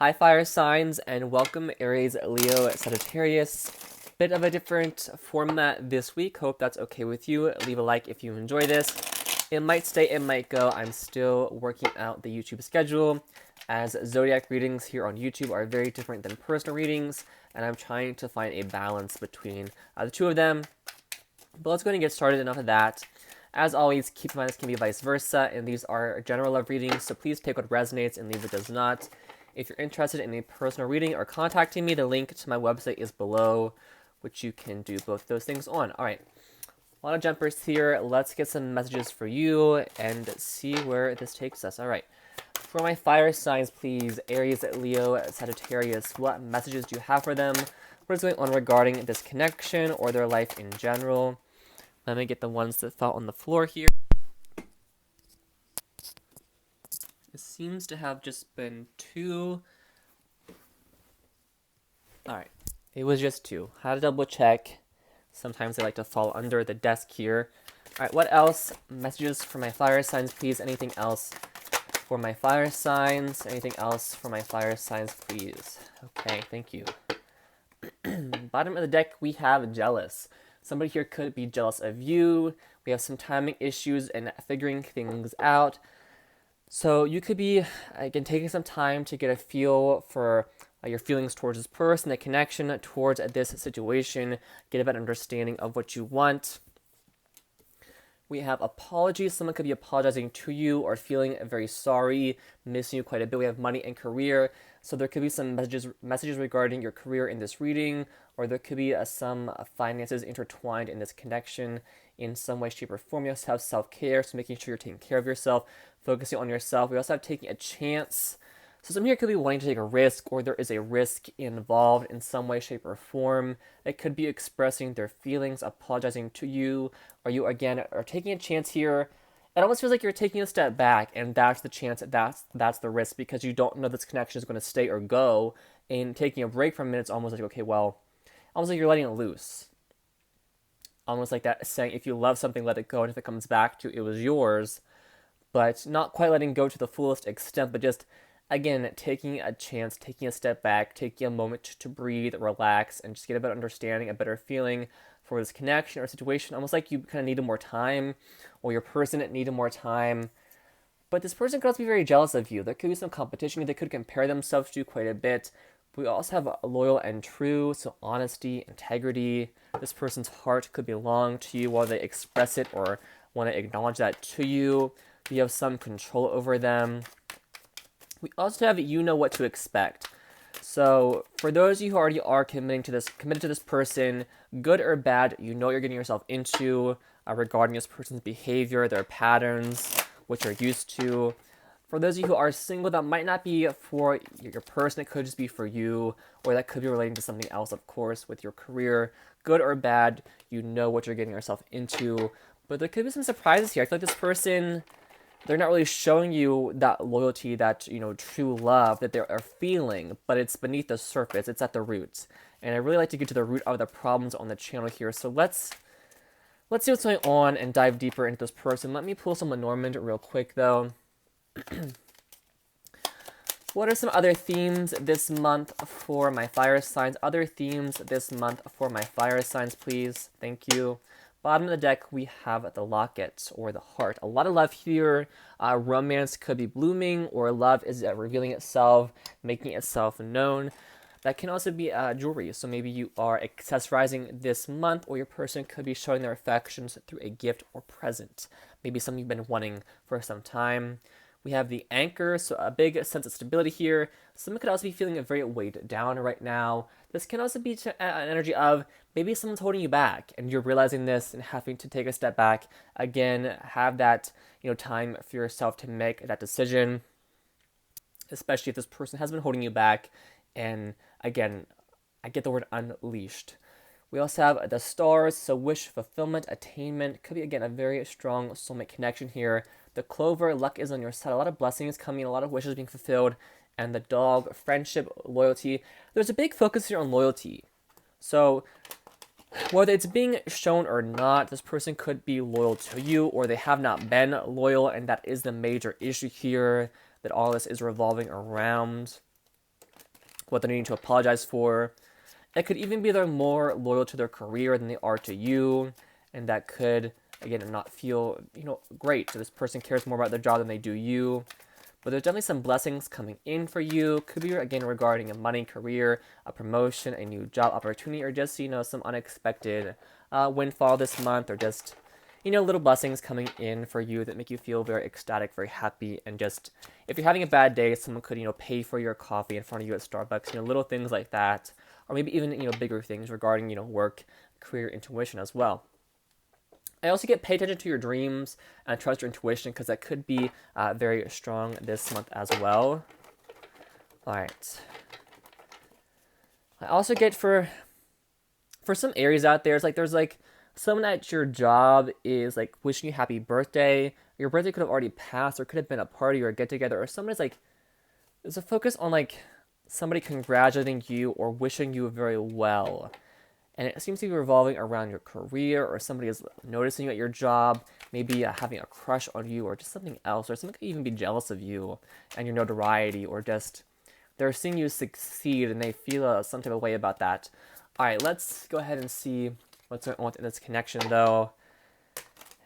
Hi fire signs and welcome Aries, Leo, Sagittarius. Bit of a different format this week. Hope that's okay with you. Leave a like if you enjoy this. It might stay, it might go. I'm still working out the YouTube schedule as zodiac readings here on YouTube are very different than personal readings, and I'm trying to find a balance between the two of them. But let's go ahead and get started. Enough of that. As always, keep in mind this can be vice versa, and these are general love readings, so please take what resonates and leave what does not. If you're interested in a personal reading or contacting me, the link to my website is below, which you can do both those things on. All right, a lot of jumpers here. Let's get some messages for you and see where this takes us. All right, for my fire signs, please, Aries, Leo, Sagittarius, what messages do you have for them? What is going on regarding this connection or their life in general? Let me get the ones that fell on the floor here. It seems to have just been two. Alright, it was just two. Had to double check. Sometimes they like to fall under the desk here. Alright, what else? Messages for my fire signs, please. Anything else for my fire signs? Anything else for my fire signs, please? Okay, thank you. Bottom of the deck, we have jealous. Somebody here could be jealous of you. We have some timing issues and figuring things out. So you could be, again, taking some time to get a feel for your feelings towards this person, the connection towards this situation, get a better understanding of what you want. We have apologies. Someone could be apologizing to you or feeling very sorry, missing you quite a bit. We have money and career. So there could be some messages regarding your career in this reading, or there could be some finances intertwined in this connection in some way, shape, or form. You also have self-care, so making sure you're taking care of yourself, focusing on yourself. We also have taking a chance. So some here could be wanting to take a risk, or there is a risk involved in some way, shape, or form. It could be expressing their feelings, apologizing to you, or you, again, are taking a chance here. It almost feels like you're taking a step back, and that's the chance, that's the risk, because you don't know this connection is going to stay or go, and taking a break from it, it's almost like, okay, well, almost like you're letting it loose. Almost like that saying, if you love something, let it go, and if it comes back to it was yours, but not quite letting go to the fullest extent, but just, again, taking a chance, taking a step back, taking a moment to breathe, relax, and just get a better understanding, a better feeling for this connection or situation, almost like you kind of needed more time, or your person needed more time. But this person could also be very jealous of you. There could be some competition. They could compare themselves to you quite a bit. But we also have loyal and true, so honesty, integrity. This person's heart could belong to you while they express it or want to acknowledge that to you. You have some control over them. We also have you know what to expect. So for those of you who already are committed to this person, good or bad, you know what you're getting yourself into regarding this person's behavior, their patterns, what you're used to. For those of you who are single, that might not be for your person, it could just be for you, or that could be relating to something else, of course, with your career. Good or bad, you know what you're getting yourself into. But there could be some surprises here. I feel like this person, they're not really showing you that loyalty, that, true love that they are feeling, but it's beneath the surface, it's at the roots. And I really like to get to the root of the problems on the channel here. So let's see what's going on and dive deeper into this person. Let me pull some Lenormand real quick, though. What are some other themes this month for my fire signs? Other themes this month for my fire signs, please. Thank you. Bottom of the deck, we have the locket or the heart. A lot of love here. Romance could be blooming, or love is revealing itself, making itself known. That can also be jewelry. So maybe you are accessorizing this month, or your person could be showing their affections through a gift or present. Maybe something you've been wanting for some time. We have the anchor, so a big sense of stability here. Someone could also be feeling very weighed down right now. This can also be an energy of maybe someone's holding you back, and you're realizing this and having to take a step back. Again, have that time for yourself to make that decision, especially if this person has been holding you back. And again, I get the word unleashed. We also have the stars, so wish fulfillment, attainment. Could be, again, a very strong soulmate connection here. The clover, luck is on your side. A lot of blessings coming, a lot of wishes being fulfilled. And the dog, friendship, loyalty. There's a big focus here on loyalty. So whether it's being shown or not, this person could be loyal to you, or they have not been loyal, and that is the major issue here that all this is revolving around. what they're needing to apologize for. It could even be they're more loyal to their career than they are to you, and that could, again, not feel, great. So this person cares more about their job than they do you. But there's definitely some blessings coming in for you. Could be, again, regarding a money, career, a promotion, a new job opportunity, or just, some unexpected windfall this month, or just, little blessings coming in for you that make you feel very ecstatic, very happy, and just, if you're having a bad day, someone could, pay for your coffee in front of you at Starbucks, little things like that, or maybe even, bigger things regarding, work, career, intuition as well. I also get pay attention to your dreams and trust your intuition, because that could be very strong this month as well. All right. I also get for some Aries out there, it's like there's like someone at your job is like wishing you happy birthday. Your birthday could have already passed, or could have been a party or a get together, or someone is like, there's a focus on like somebody congratulating you or wishing you very well. And it seems to be revolving around your career, or somebody is noticing you at your job, maybe having a crush on you, or just something else, or someone could even be jealous of you and your notoriety, or just they're seeing you succeed and they feel some type of way about that. All right, let's go ahead and see what's going on in this connection, though,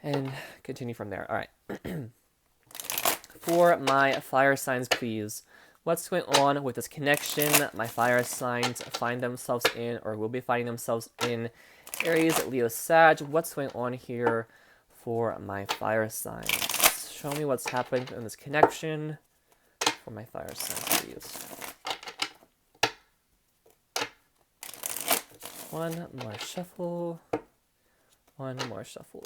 and continue from there. All right. For my fire signs, please. What's going on with this connection? My fire signs find themselves in, or will be finding themselves in, Aries, Leo, Sag. What's going on here for my fire signs? Show me what's happening in this connection for my fire signs, please. One more shuffle. One more shuffle.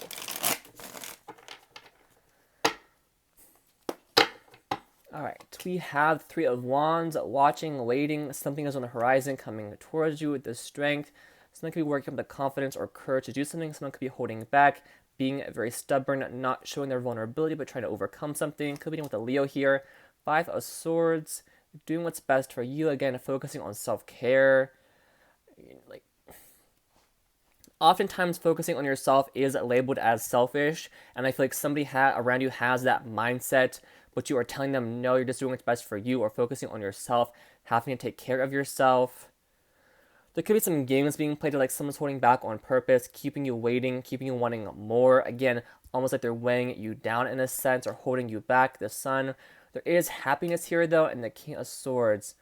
Alright, we have Three of Wands, watching, waiting. Something is on the horizon coming towards you with this strength. Someone could be working up the confidence or courage to do something. Someone could be holding back, being very stubborn, not showing their vulnerability, but trying to overcome something. Could be dealing with a Leo here. Five of Swords, doing what's best for you. Again, focusing on self-care. Like, oftentimes focusing on yourself is labeled as selfish, and I feel like somebody around you has that mindset, but you are telling them, no, you're just doing what's best for you, or focusing on yourself, having to take care of yourself. There could be some games being played, like someone's holding back on purpose, keeping you waiting, keeping you wanting more. Again, almost like they're weighing you down in a sense, or holding you back. The Sun. There is happiness here, though, and the King of Swords.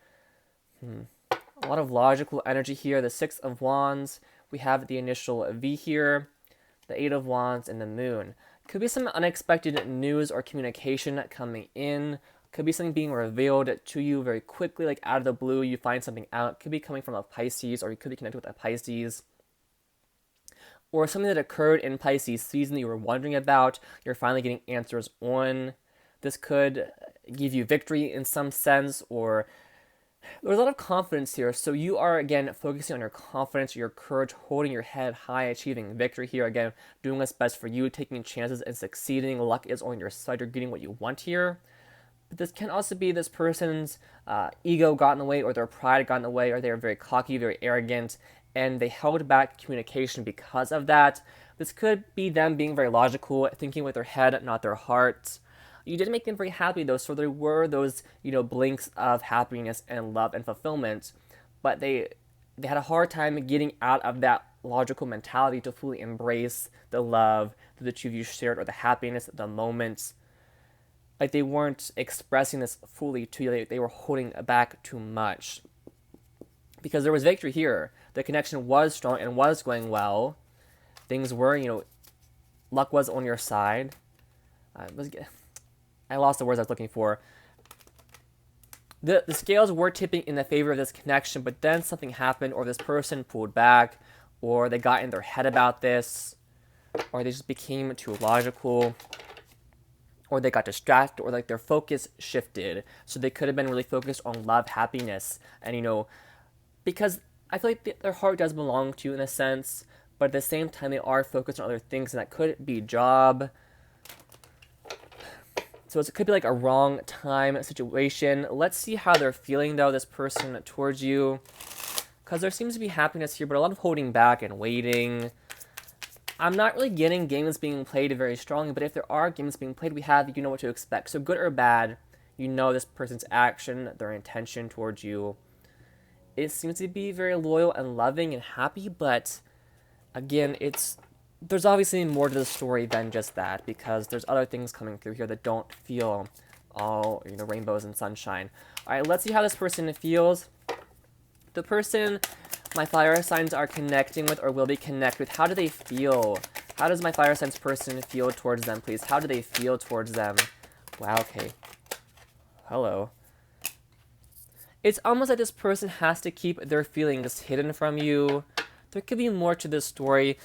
A lot of logical energy here. The Six of Wands. We have the initial V here. The Eight of Wands and the Moon. Could be some unexpected news or communication coming in. Could be something being revealed to you very quickly, like out of the blue, you find something out. Could be coming from a Pisces, or you could be connected with a Pisces. Or something that occurred in Pisces season that you were wondering about, you're finally getting answers on. This could give you victory in some sense, or there's a lot of confidence here. So you are, again, focusing on your confidence, your courage, holding your head high, achieving victory here. Again, doing what's best for you, taking chances and succeeding. Luck is on your side. You're getting what you want here. But this can also be this person's ego got in the way, or their pride got in the way, or they're very cocky, very arrogant, and they held back communication because of that. This could be them being very logical, thinking with their head, not their heart. You did make them very happy, though, so there were those, blinks of happiness and love and fulfillment, but they had a hard time getting out of that logical mentality to fully embrace the love that the two of you shared, or the happiness, the moments. Like, they weren't expressing this fully to you. They were holding back too much. Because there was victory here. The connection was strong and was going well. Things were, luck was on your side. I lost the words I was looking for. The scales were tipping in the favor of this connection, but then something happened, or this person pulled back, or they got in their head about this, or they just became too logical, or they got distracted, or like their focus shifted. So they could have been really focused on love, happiness, and because I feel like their heart does belong to you in a sense, but at the same time they are focused on other things, and that could be job. So it could be like a wrong time situation. Let's see how they're feeling, though, this person towards you. Because there seems to be happiness here, but a lot of holding back and waiting. I'm not really getting games being played very strongly, but if there are games being played, we have, you know what to expect. So good or bad, this person's action, their intention towards you. it seems to be very loyal and loving and happy, but again, there's obviously more to the story than just that, because there's other things coming through here that don't feel all, rainbows and sunshine. All right, let's see how this person feels. The person my fire signs are connecting with or will be connected with, how do they feel? How does my fire signs person feel towards them, please? How do they feel towards them? Wow, okay. Hello. It's almost like this person has to keep their feelings hidden from you. There could be more to this story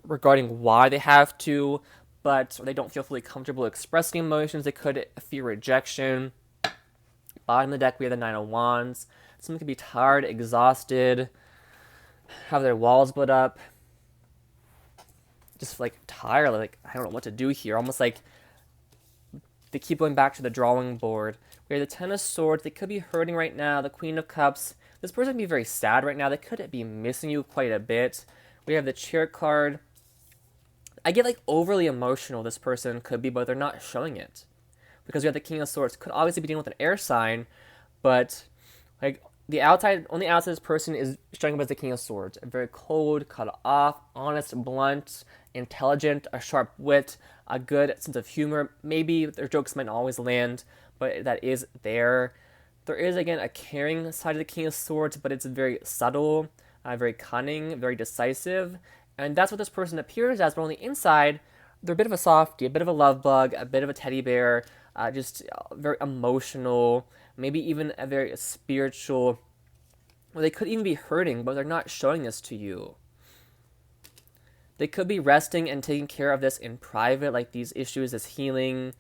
regarding why they have to, but they don't feel fully comfortable expressing emotions. They could fear rejection. Bottom of the deck, we have the Nine of Wands. Someone could be tired, exhausted, have their walls built up, just like tired, like I don't know what to do here. Almost like they keep going back to the drawing board. We have the Ten of Swords. They could be hurting right now. The Queen of Cups. This person could be very sad right now. They could be missing you quite a bit. We have the Chariot card. I get like overly emotional, this person could be, but they're not showing it. Because we have the King of Swords. Could obviously be dealing with an air sign, but like the outside, only outside this person is showing up as the King of Swords. A very cold, cut off, honest, blunt, intelligent, a sharp wit, a good sense of humor. Maybe their jokes might not always land, but that is there. There is, again, a caring side of the King of Swords, but it's very subtle, very cunning, very decisive. And that's what this person appears as, but on the inside, they're a bit of a softie, a bit of a love bug, a bit of a teddy bear, just very emotional, maybe even a very spiritual, or they could even be hurting, but they're not showing this to you. They could be resting and taking care of this in private, like these issues, this healing,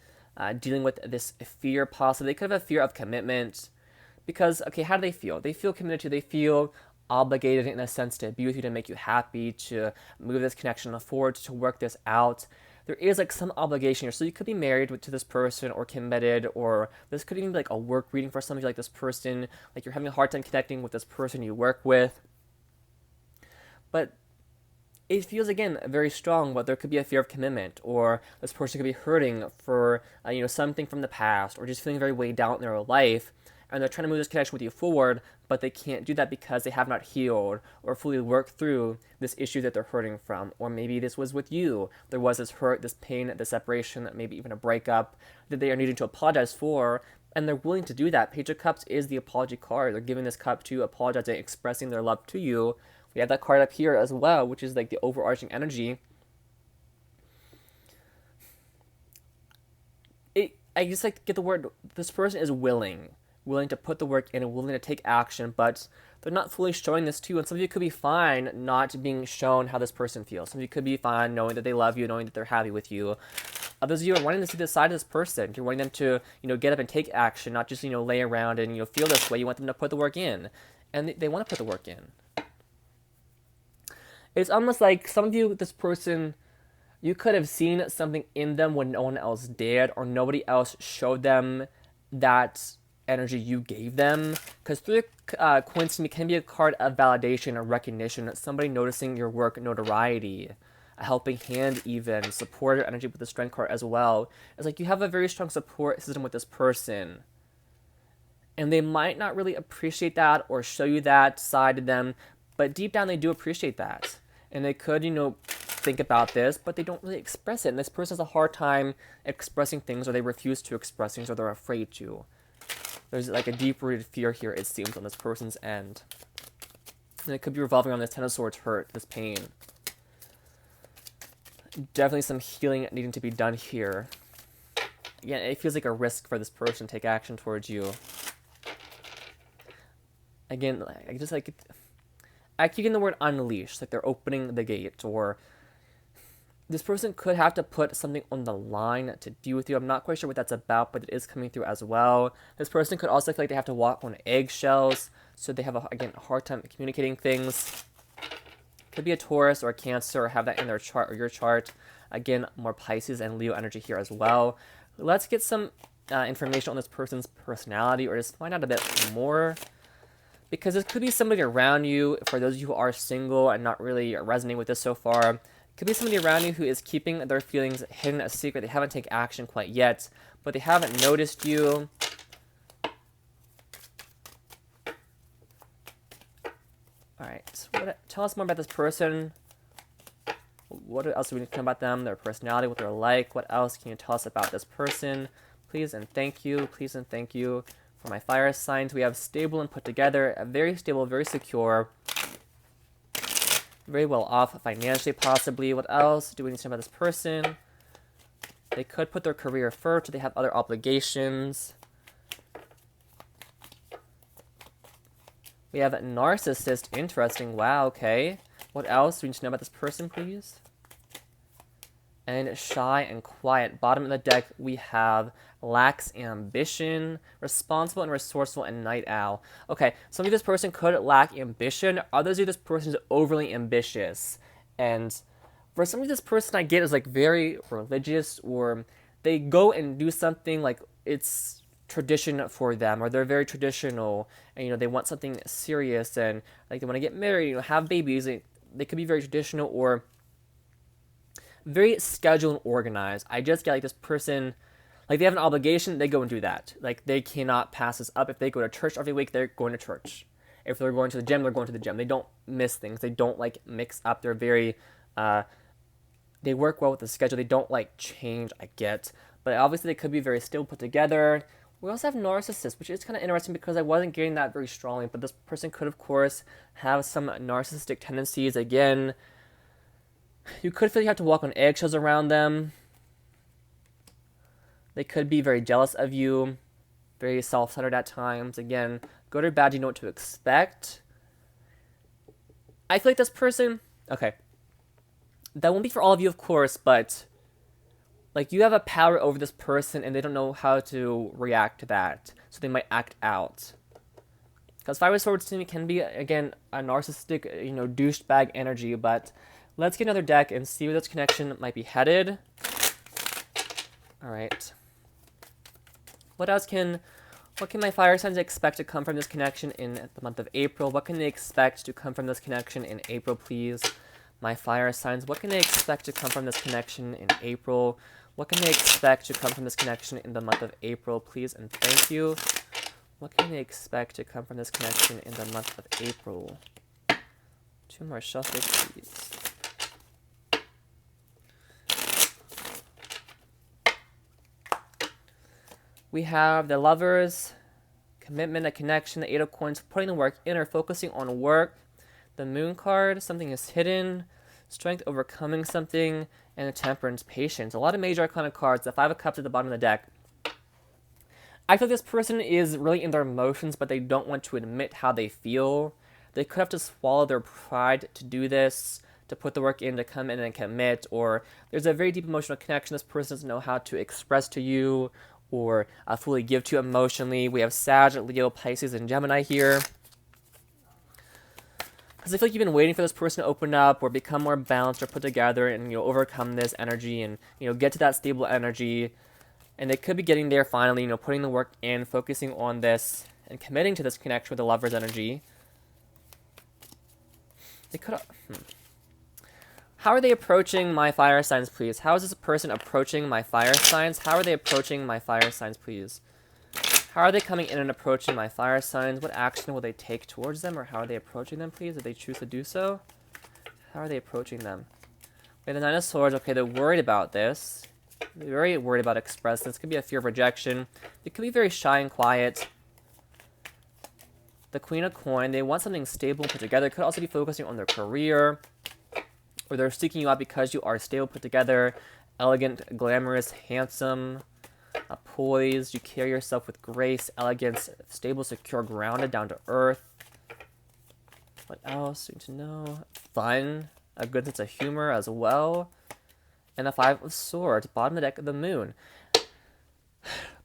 dealing with this fear possibly. They could have a fear of commitment. Because, okay, how do they feel? They feel committed to, they feel obligated in a sense to be with you, to make you happy, to move this connection forward, to work this out. There is like some obligation here. So you could be married to this person or committed, or this could even be like a work reading for some of you, like this person, like you're having a hard time connecting with this person you work with. But it feels, again, very strong, but there could be a fear of commitment, or this person could be hurting for, something from the past, or just feeling very weighed down in their life, and they're trying to move this connection with you forward, but they can't do that because they have not healed or fully worked through this issue that they're hurting from. Or maybe this was with you. There was this hurt, this pain, this separation, maybe even a breakup that they are needing to apologize for, and they're willing to do that. Page of Cups is the apology card. They're giving this cup to apologizing, expressing their love to you. We have that card up here as well, which is like the overarching energy. I just like to get the word, this person is willing to put the work in and willing to take action, but they're not fully showing this to you. And some of you could be fine not being shown how this person feels. Some of you could be fine knowing that they love you, knowing that they're happy with you. Others of you are wanting to see the side of this person. You're wanting them to, get up and take action, not just, lay around and, feel this way. You want them to put the work in. And they want to put the work in. It's almost like some of you, this person, you could have seen something in them when no one else did, or nobody else showed them that energy you gave them. Because through the coin can be a card of validation or recognition, somebody noticing your work, notoriety, a helping hand, even supportive energy with the strength card as well. It's like you have a very strong support system with this person, and they might not really appreciate that or show you that side of them, but deep down they do appreciate that, and they could think about this, but they don't really express it. And this person has a hard time expressing things, or they refuse to express things, or they're afraid to. There's like a deep-rooted fear here, it seems, on this person's end. And it could be revolving around this Ten of Swords hurt, this pain. Definitely some healing needing to be done here. Again, it feels like a risk for this person to take action towards you. Again, I keep getting the word unleash, like they're opening the gate, or this person could have to put something on the line to deal with you. I'm not quite sure what that's about, but it is coming through as well. This person could also feel like they have to walk on eggshells, so they have, a hard time communicating things. Could be a Taurus or a Cancer, or have that in their chart or your chart. Again, more Pisces and Leo energy here as well. Let's get some information on this person's personality, or just find out a bit more. Because this could be somebody around you, for those of you who are single and not really resonating with this so far. Could be somebody around you who is keeping their feelings hidden, a secret. They haven't taken action quite yet, but they haven't noticed you. All right. Tell us more about this person. What else do we need to know about them? Their personality, what they're like. What else can you tell us about this person? Please and thank you. Please and thank you. For my fire signs, we have stable and put together. Very stable, very secure. Very well off financially, possibly. What else do we need to know about this person? They could put their career first, or they have other obligations. We have a narcissist. Interesting. Wow, okay. What else do we need to know about this person, please? And shy and quiet. Bottom of the deck, we have lacks ambition, responsible and resourceful, and night owl. Okay, some of this person could lack ambition. Others of this person is overly ambitious. And for some of this person, I get is like very religious, or they go and do something like it's tradition for them, or they're very traditional, and they want something serious, and like they want to get married, have babies. They could be very traditional or very scheduled and organized. I just get like this person, like they have an obligation, they go and do that. Like they cannot pass this up. If they go to church every week, they're going to church. If they're going to the gym, they're going to the gym. They don't miss things. They don't like mix up. They're very, they work well with the schedule. They don't like change, I get. But obviously they could be very still put together. We also have narcissists, which is kind of interesting because I wasn't getting that very strongly. But this person could, of course, have some narcissistic tendencies. Again, you could feel you have to walk on eggshells around them. They could be very jealous of you, very self-centered at times. Again, good or bad, you know what to expect. I feel like this person, okay, that won't be for all of you, of course, but like you have a power over this person and they don't know how to react to that, so they might act out. Because Five of Swords to me can be, again, a narcissistic, douchebag energy, but let's get another deck and see where this connection might be headed. All right. What can my fire signs expect to come from this connection in the month of April? What can they expect to come from this connection in April, please? My fire signs, what can they expect to come from this connection in April? What can they expect to come from this connection in the month of April, please? And thank you. What can they expect to come from this connection in the month of April? 2 more shuffles, please. We have the Lovers, commitment, a connection, the 8 of Coins, putting the work in or focusing on work. The Moon card, something is hidden, strength, overcoming something, and the Temperance, patience. A lot of major Arcana cards. The 5 of Cups at the bottom of the deck. I feel this person is really in their emotions, but they don't want to admit how they feel. They could have to swallow their pride to do this, to put the work in, to come in and commit, or there's a very deep emotional connection this person doesn't know how to express to you, or fully give to you emotionally. We have Sag, Leo, Pisces, and Gemini here. Because I feel like you've been waiting for this person to open up or become more balanced or put together and overcome this energy and get to that stable energy. And they could be getting there finally, putting the work in, focusing on this, and committing to this connection with the Lover's energy. They could have... How are they approaching my fire signs, please? How is this person approaching my fire signs? How are they approaching my fire signs, please? How are they coming in and approaching my fire signs? What action will they take towards them, or how are they approaching them, please, if they choose to do so? How are they approaching them? We have the 9 of Swords. Okay, they're worried about this. They're very worried about expressing. This could be a fear of rejection. They could be very shy and quiet. The Queen of Coin. They want something stable put together. Could also be focusing on their career, or they're seeking you out because you are stable, put together, elegant, glamorous, handsome, poised. You carry yourself with grace, elegance, stable, secure, grounded, down to earth. What else do you need to know? Fun, a good sense of humor as well. And the 5 of Swords, bottom of the deck of the Moon.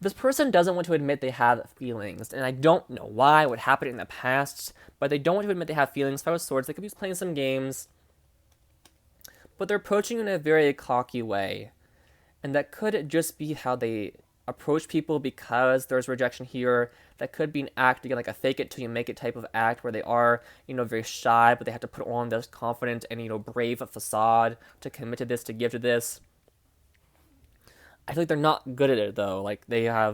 This person doesn't want to admit they have feelings, and I don't know why, what happened in the past, but they don't want to admit they have feelings. 5 of Swords, they could be playing some games, but they're approaching in a very cocky way. And that could just be how they approach people because there's rejection here. That could be an act, again, like a fake it till you make it type of act where they are, very shy, but they have to put on this confident and, brave facade to commit to this, to give to this. I feel like they're not good at it, though. Like, they're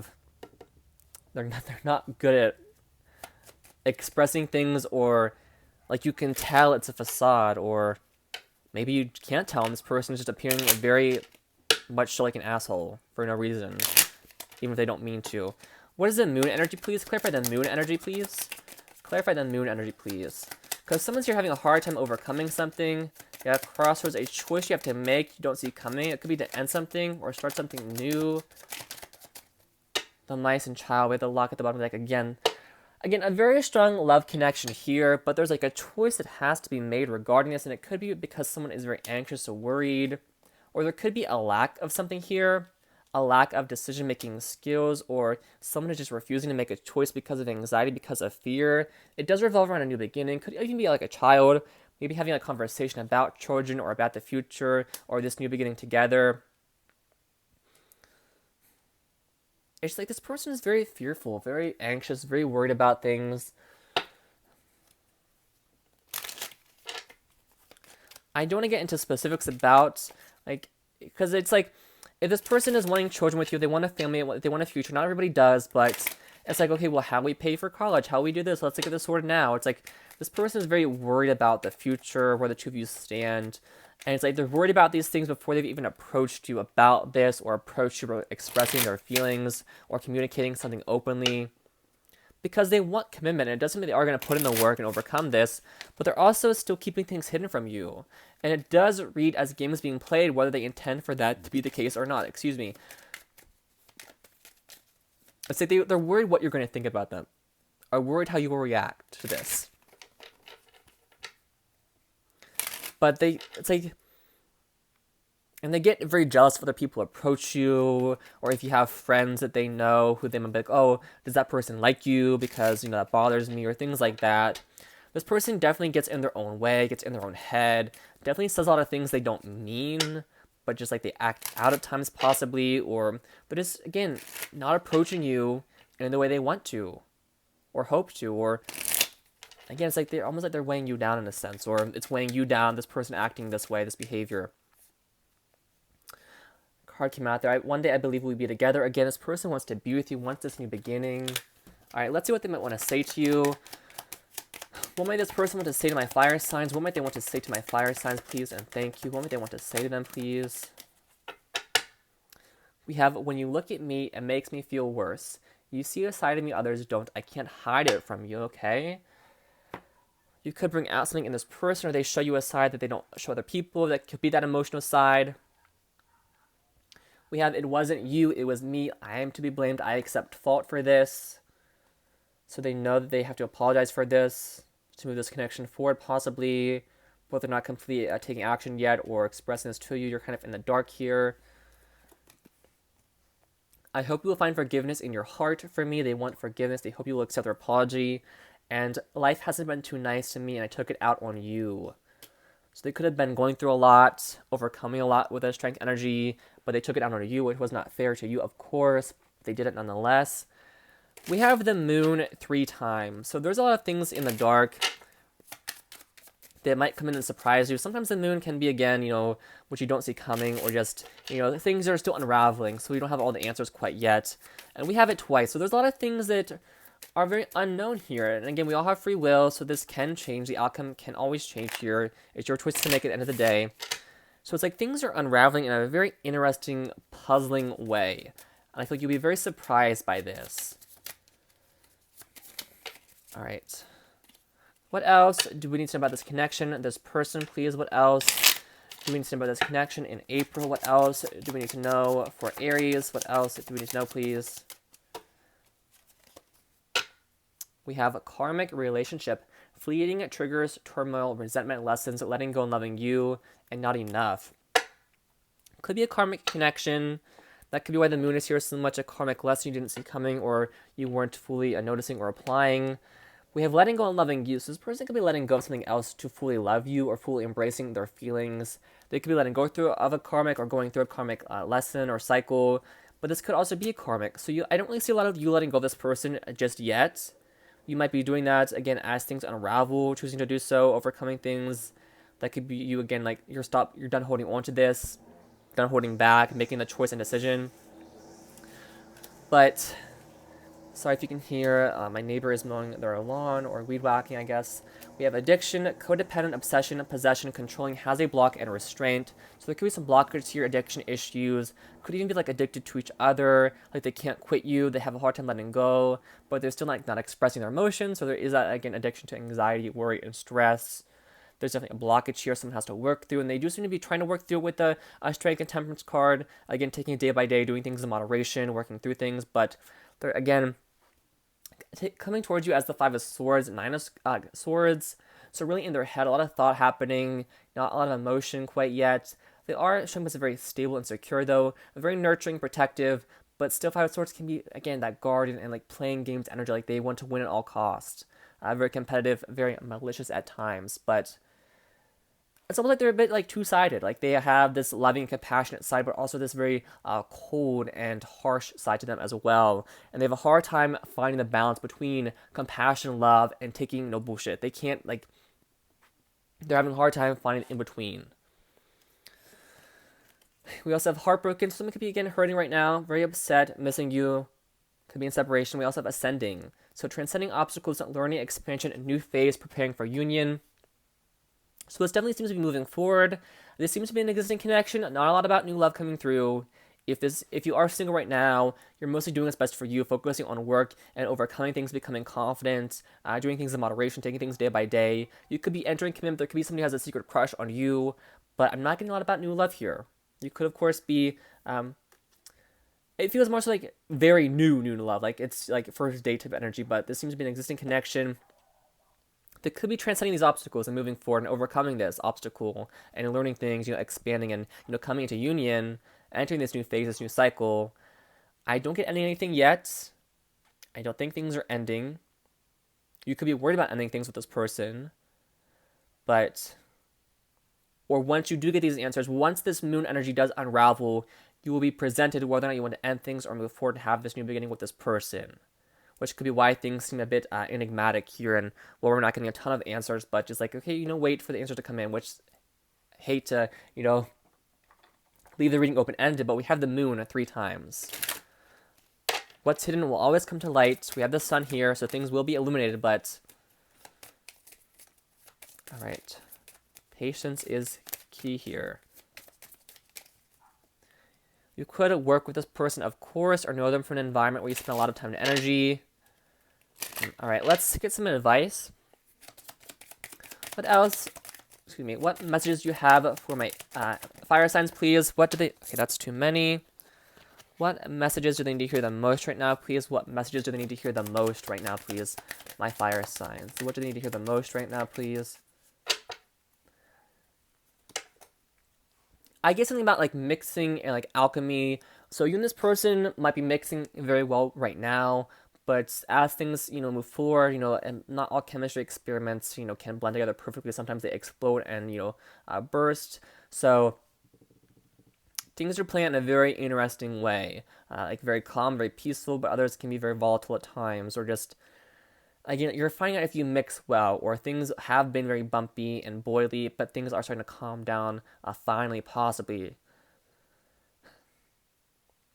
not good at expressing things or, like you can tell it's a facade, or maybe you can't tell and this person is just appearing very much like an asshole for no reason, even if they don't mean to. What is the moon energy, please? Clarify the moon energy, please. Clarify the moon energy, please. Because someone's here having a hard time overcoming something. Yeah, crossroads, a choice you have to make, you don't see coming. It could be to end something or start something new. The mice and child with the lock at the bottom of the deck again. Again, a very strong love connection here, but there's like a choice that has to be made regarding this, and it could be because someone is very anxious or worried, or there could be a lack of something here, a lack of decision-making skills, or someone is just refusing to make a choice because of anxiety, because of fear. It does revolve around a new beginning. Could even be like a child, maybe having a conversation about children or about the future or this new beginning together. It's like this person is very fearful, very anxious, very worried about things. I don't want to get into specifics about, like, because it's like, if this person is wanting children with you, they want a family, they want a future. Not everybody does, but it's like, okay, well, how do we pay for college? How do we do this? Let's get this sorted now. It's like, this person is very worried about the future, where the two of you stand. And it's like they're worried about these things before they've even approached you about this, or approached you expressing their feelings or communicating something openly. Because they want commitment, and it doesn't mean they are going to put in the work and overcome this, but they're also still keeping things hidden from you. And it does read as games being played, whether they intend for that to be the case or not. Excuse me. It's like they're worried what you're going to think about them, are worried how you will react to this. But it's like, and they get very jealous if other people approach you, or if you have friends that they know who they might be like, oh, does that person like you because, that bothers me, or things like that. This person definitely gets in their own way, gets in their own head, definitely says a lot of things they don't mean, but just like they act out at times possibly, or they're just, again, not approaching you in the way they want to, or hope to, or again, it's like they're almost like they're weighing you down in a sense, or it's weighing you down, this person acting this way, this behavior. Card came out there. One day I believe we'll be together. Again, this person wants to be with you, wants this new beginning. All right, let's see what they might want to say to you. What might this person want to say to my fire signs? What might they want to say to my fire signs, please? And thank you. What might they want to say to them, please? We have, when you look at me, it makes me feel worse. You see a side of me others don't. I can't hide it from you, okay? You could bring out something in this person, or they show you a side that they don't show other people. That could be that emotional side. We have, it wasn't you, it was me. I am to be blamed. I accept fault for this. So they know that they have to apologize for this, to move this connection forward, possibly. But they're not completely taking action yet or expressing this to you. You're kind of in the dark here. I hope you will find forgiveness in your heart for me. They want forgiveness. They hope you will accept their apology. And life hasn't been too nice to me, and I took it out on you. So they could have been going through a lot, overcoming a lot with their strength energy, but they took it out on you. It was not fair to you, of course. They did it nonetheless. We have the moon 3 times. So there's a lot of things in the dark that might come in and surprise you. Sometimes the moon can be, again, what you don't see coming, or just, things are still unraveling, so we don't have all the answers quite yet. And we have it twice. So there's a lot of things that are very unknown here. And again, we all have free will, so this can change. The outcome can always change here. It's your choice to make at the end of the day. So it's like things are unraveling in a very interesting, puzzling way. And I feel like you'll be very surprised by this. All right. What else do we need to know about this connection? This person, please. What else do we need to know about this connection in April? What else do we need to know for Aries? What else do we need to know, please? We have a karmic relationship. Fleeting triggers, turmoil, resentment, lessons, letting go and loving you, and not enough. Could be a karmic connection. That could be why the moon is here so much, a karmic lesson you didn't see coming, or you weren't fully noticing or applying. We have letting go and loving you. So this person could be letting go of something else to fully love you, or fully embracing their feelings. They could be letting go through of a karmic, or going through a karmic lesson or cycle. But this could also be karmic. So I don't really see a lot of you letting go of this person just yet. You might be doing that, again, as things unravel, choosing to do so, overcoming things. That could be you, again, like, you're done holding on to this, done holding back, making the choice and decision. But Sorry if you can hear my neighbor is mowing their lawn or weed whacking, I guess. We have addiction, codependent, obsession, possession, controlling, has a block, and restraint. So there could be some blockage to your addiction issues. Could even be like addicted to each other, like they can't quit you, they have a hard time letting go, but they're still like not expressing their emotions. So there is that, again, addiction to anxiety, worry, and stress. There's definitely a blockage here someone has to work through, and they do seem to be trying to work through it with the strength and temperance card. Again, taking it day by day, doing things in moderation, working through things, but they're, again, coming towards you as the Five of Swords, Nine of Swords. So really in their head, a lot of thought happening, not a lot of emotion quite yet. They are showing us very stable and secure, though, very nurturing, protective, but still Five of Swords can be, again, that guardian and like playing games energy, like they want to win at all costs. Very competitive, very malicious at times, but it's almost like they're a bit like two-sided. Like they have this loving, compassionate side, but also this very cold and harsh side to them as well. And they have a hard time finding the balance between compassion, love, and taking no bullshit. They can't, like, they're having a hard time finding in between. We also have heartbroken. Someone could be, again, hurting right now, very upset, missing you. Could be in separation. We also have ascending. So transcending obstacles, learning, expansion, new phase, preparing for union. So this definitely seems to be moving forward. This seems to be an existing connection, not a lot about new love coming through. If you are single right now, you're mostly doing what's best for you, focusing on work and overcoming things, becoming confident, doing things in moderation, taking things day by day. You could be entering commitment. There could be somebody who has a secret crush on you, but I'm not getting a lot about new love here. You could, of course, be... it feels more so like very new love, like it's like first date type of energy, but this seems to be an existing connection that could be transcending these obstacles and moving forward and overcoming this obstacle and learning things, expanding and, coming into union, entering this new phase, this new cycle. I don't get anything yet. I don't think things are ending. You could be worried about ending things with this person, but, or once you do get these answers, once this moon energy does unravel, you will be presented whether or not you want to end things or move forward and have this new beginning with this person. Which could be why things seem a bit enigmatic here, and we're not getting a ton of answers, but just like, okay, wait for the answer to come in, which I hate to, leave the reading open-ended, but we have the moon 3 times. What's hidden will always come to light. We have the sun here, so things will be illuminated, but... Alright. Patience is key here. You could work with this person, of course, or know them from an environment where you spend a lot of time and energy. Alright, let's get some advice. What else? Excuse me. What messages do you have for my fire signs, please? What do they... Okay, that's too many. What messages do they need to hear the most right now, please? What messages do they need to hear the most right now, please? My fire signs. What do they need to hear the most right now, please? I get something about like mixing and like alchemy. So you and this person might be mixing very well right now, but as things, move forward, and not all chemistry experiments, can blend together perfectly. Sometimes they explode and, burst. So things are playing in a very interesting way, like very calm, very peaceful, but others can be very volatile at times, or just, again, you're finding out if you mix well, or things have been very bumpy and boily, but things are starting to calm down, finally, possibly.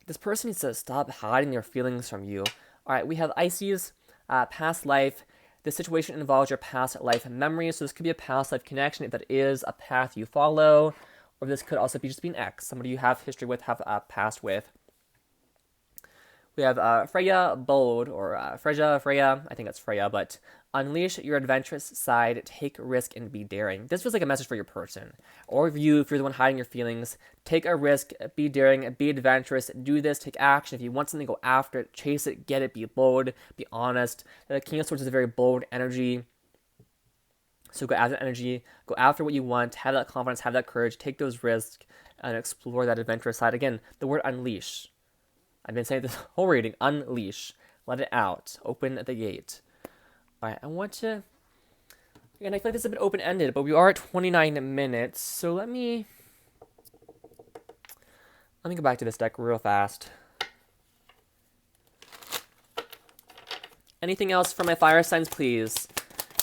This person needs to stop hiding their feelings from you. All right, we have Ices, past life. This situation involves your past life memories, so this could be a past life connection if that is a path you follow, or this could also be just being ex, somebody you have history with, have past with. We have Freya Bold, or Freya, I think that's Freya, but unleash your adventurous side, take risk, and be daring. This feels like a message for your person. Or if you're the one hiding your feelings, take a risk, be daring, be adventurous, do this, take action. If you want something, go after it, chase it, get it, be bold, be honest. The King of Swords is a very bold energy. So go after that energy, go after what you want, have that confidence, have that courage, take those risks, and explore that adventurous side. Again, the word unleash. I've been saying this whole reading, unleash, let it out, open the gate. All right, I want to, again, I feel like this is a bit open-ended, but we are at 29 minutes, so let me go back to this deck real fast. Anything else for my fire signs, please?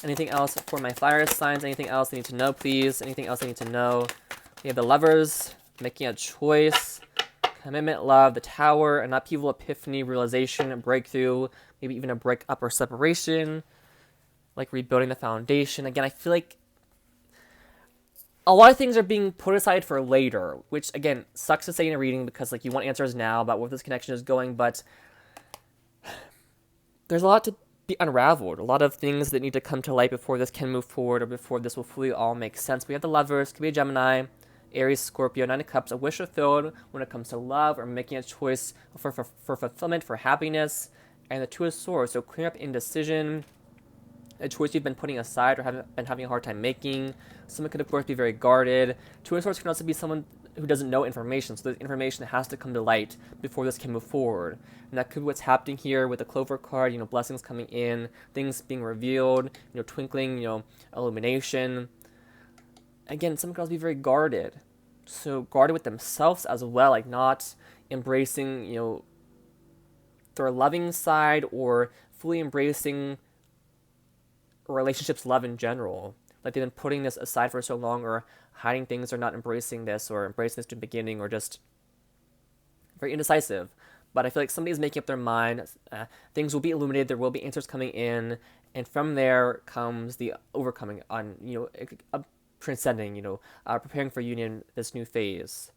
Anything else for my fire signs? Anything else I need to know, please? Anything else I need to know? We have the Lovers, making a choice. commitment, love, the Tower, an upheaval, epiphany, realization, a breakthrough, maybe even a breakup or separation, like rebuilding the foundation. Again, I feel like a lot of things are being put aside for later, which, again, sucks to say in a reading because, like, you want answers now about where this connection is going, but there's a lot to be unraveled, a lot of things that need to come to light before this can move forward or before this will fully all make sense. We have the Lovers, could be a Gemini, Aries, Scorpio, Nine of Cups, a wish fulfilled when it comes to love or making a choice for fulfillment, for happiness, and the Two of Swords, so clearing up indecision, a choice you've been putting aside or haven't been having a hard time making. Someone could, of course, be very guarded. Two of Swords can also be someone who doesn't know information, so the information has to come to light before this can move forward. And that could be what's happening here with the Clover card, blessings coming in, things being revealed, twinkling, illumination. Again, some girls be very guarded. So guarded with themselves as well, like not embracing, their loving side or fully embracing relationships, love in general. Like they've been putting this aside for so long or hiding things or not embracing this or embracing this to the beginning or just very indecisive. But I feel like somebody's making up their mind. Things will be illuminated. There will be answers coming in. And from there comes the overcoming on, transcending, preparing for union, this new phase.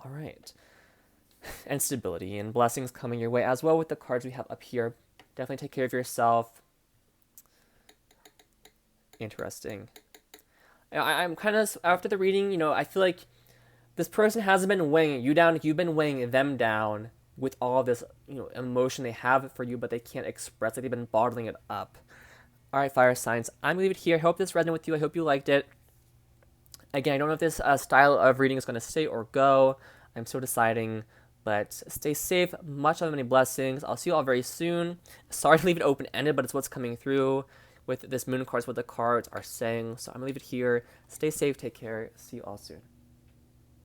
All right. And stability and blessings coming your way as well with the cards we have up here. Definitely take care of yourself. Interesting. I'm kind of, after the reading, I feel like this person hasn't been weighing you down. You've been weighing them down with all this, emotion they have for you, but they can't express it. They've been bottling it up. All right, fire signs. I'm going to leave it here. I hope this resonated with you. I hope you liked it. Again, I don't know if this style of reading is going to stay or go. I'm still deciding, but stay safe. Much love, many blessings. I'll see you all very soon. Sorry to leave it open-ended, but it's what's coming through with this moon cards, what the cards are saying. So I'm going to leave it here. Stay safe. Take care. See you all soon.